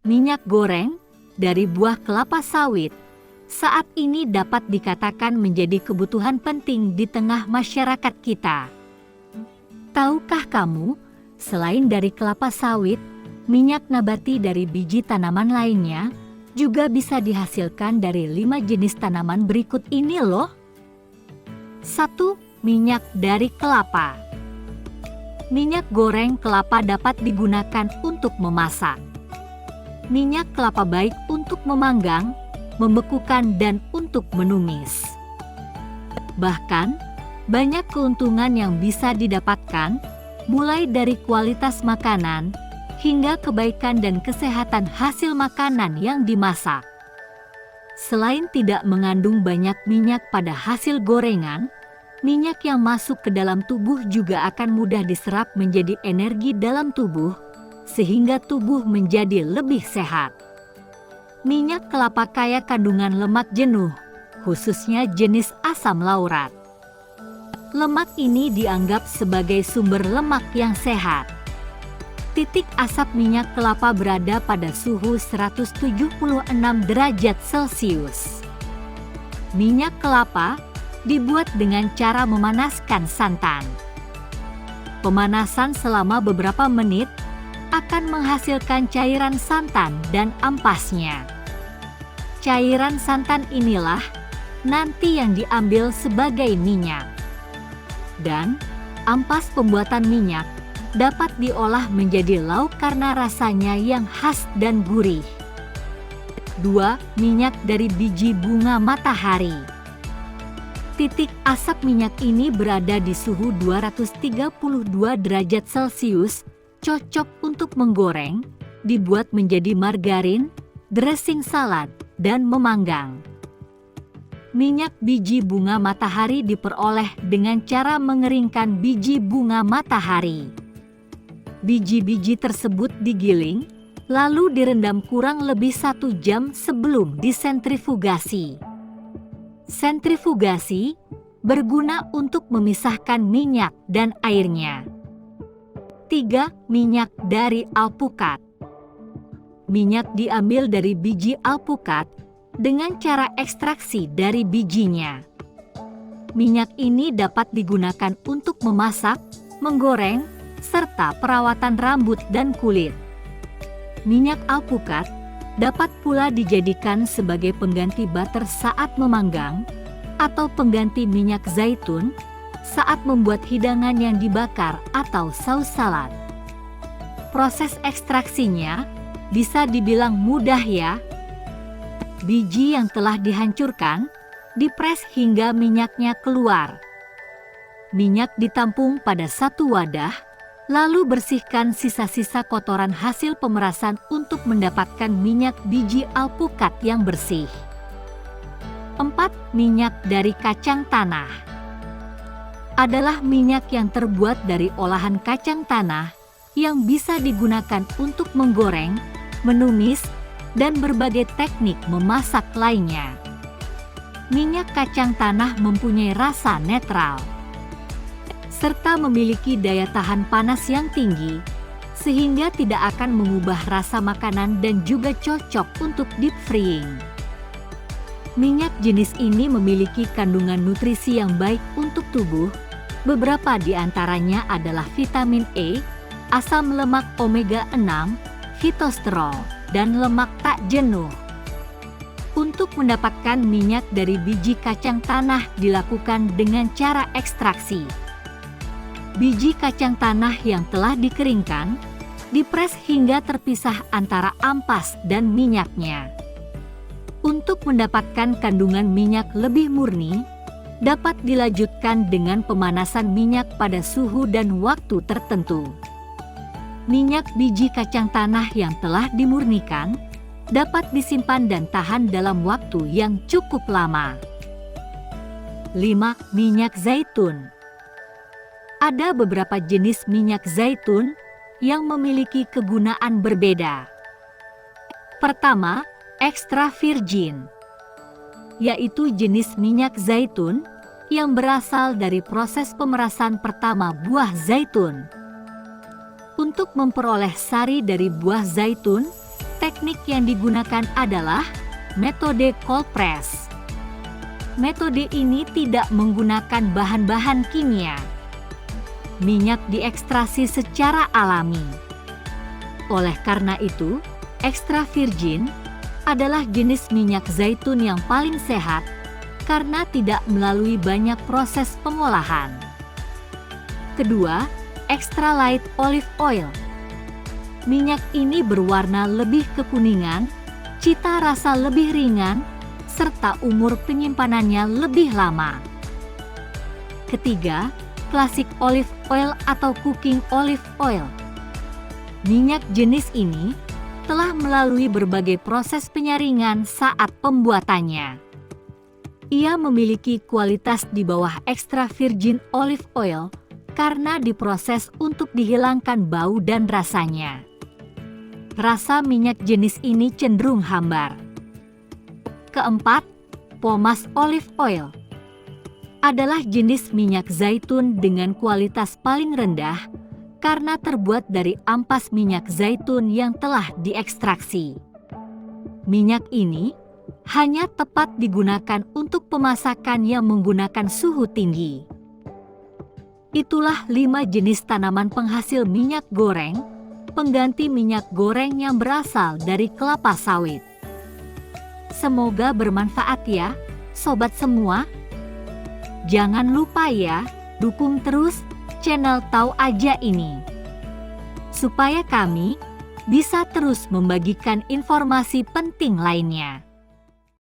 Minyak goreng dari buah kelapa sawit saat ini dapat dikatakan menjadi kebutuhan penting di tengah masyarakat kita. Tahukah kamu, selain dari kelapa sawit, minyak nabati dari biji tanaman lainnya juga bisa dihasilkan dari 5 jenis tanaman berikut ini loh. 1. Minyak dari kelapa. Minyak goreng kelapa dapat digunakan untuk memasak. Minyak kelapa baik untuk memanggang, membekukan, dan untuk menumis. Bahkan, banyak keuntungan yang bisa didapatkan, mulai dari kualitas makanan hingga kebaikan dan kesehatan hasil makanan yang dimasak. Selain tidak mengandung banyak minyak pada hasil gorengan, minyak yang masuk ke dalam tubuh juga akan mudah diserap menjadi energi dalam tubuh, sehingga tubuh menjadi lebih sehat. Minyak kelapa kaya kandungan lemak jenuh, khususnya jenis asam laurat. Lemak ini dianggap sebagai sumber lemak yang sehat. Titik asap minyak kelapa berada pada suhu 176 derajat Celcius. Minyak kelapa dibuat dengan cara memanaskan santan. Pemanasan selama beberapa menit akan menghasilkan cairan santan dan ampasnya. Cairan santan inilah nanti yang diambil sebagai minyak. Dan ampas pembuatan minyak dapat diolah menjadi lauk karena rasanya yang khas dan gurih. 2. Minyak dari biji bunga matahari. Titik asap minyak ini berada di suhu 232 derajat Celcius, cocok untuk menggoreng, dibuat menjadi margarin, dressing salad, dan memanggang. Minyak biji bunga matahari diperoleh dengan cara mengeringkan biji bunga matahari. Biji-biji tersebut digiling, lalu direndam kurang lebih 1 jam sebelum disentrifugasi. Sentrifugasi berguna untuk memisahkan minyak dan airnya. 3. Minyak dari alpukat. Minyak diambil dari biji alpukat dengan cara ekstraksi dari bijinya. Minyak ini dapat digunakan untuk memasak, menggoreng, serta perawatan rambut dan kulit. Minyak alpukat dapat pula dijadikan sebagai pengganti butter saat memanggang atau pengganti minyak zaitun saat membuat hidangan yang dibakar atau saus salad. Proses ekstraksinya bisa dibilang mudah ya. Biji yang telah dihancurkan dipres hingga minyaknya keluar. Minyak ditampung pada satu wadah, lalu bersihkan sisa-sisa kotoran hasil pemerasan untuk mendapatkan minyak biji alpukat yang bersih. 4. Minyak dari kacang tanah. Adalah minyak yang terbuat dari olahan kacang tanah yang bisa digunakan untuk menggoreng, menumis, dan berbagai teknik memasak lainnya. Minyak kacang tanah mempunyai rasa netral, serta memiliki daya tahan panas yang tinggi, sehingga tidak akan mengubah rasa makanan dan juga cocok untuk deep frying. Minyak jenis ini memiliki kandungan nutrisi yang baik untuk tubuh. Beberapa di antaranya adalah vitamin E, asam lemak omega 6, fitosterol, dan lemak tak jenuh. Untuk mendapatkan minyak dari biji kacang tanah dilakukan dengan cara ekstraksi. Biji kacang tanah yang telah dikeringkan, dipres hingga terpisah antara ampas dan minyaknya. Untuk mendapatkan kandungan minyak lebih murni, dapat dilanjutkan dengan pemanasan minyak pada suhu dan waktu tertentu. Minyak biji kacang tanah yang telah dimurnikan dapat disimpan dan tahan dalam waktu yang cukup lama. 5. Minyak zaitun. Ada beberapa jenis minyak zaitun yang memiliki kegunaan berbeda. Pertama, extra virgin, yaitu jenis minyak zaitun yang berasal dari proses pemerasan pertama buah zaitun. Untuk memperoleh sari dari buah zaitun, Teknik yang digunakan adalah metode cold press. Metode ini tidak menggunakan bahan-bahan kimia. Minyak diekstraksi secara alami. Oleh karena itu, extra virgin adalah jenis minyak zaitun yang paling sehat karena tidak melalui banyak proses pengolahan. Kedua, extra light olive oil. Minyak ini berwarna lebih kekuningan, cita rasa lebih ringan, serta umur penyimpanannya lebih lama. Ketiga, classic olive oil atau cooking olive oil. Minyak jenis ini telah melalui berbagai proses penyaringan saat pembuatannya. Ia memiliki kualitas di bawah extra virgin olive oil karena diproses untuk dihilangkan bau dan rasanya. Rasa minyak jenis ini cenderung hambar. Keempat, pomace olive oil adalah jenis minyak zaitun dengan kualitas paling rendah karena terbuat dari ampas minyak zaitun yang telah diekstraksi. Minyak ini hanya tepat digunakan untuk pemasakan yang menggunakan suhu tinggi. Itulah 5 jenis tanaman penghasil minyak goreng, pengganti minyak goreng yang berasal dari kelapa sawit. Semoga bermanfaat ya, sobat semua. Jangan lupa ya, dukung terus channel Tahu Aja ini, supaya kami bisa terus membagikan informasi penting lainnya.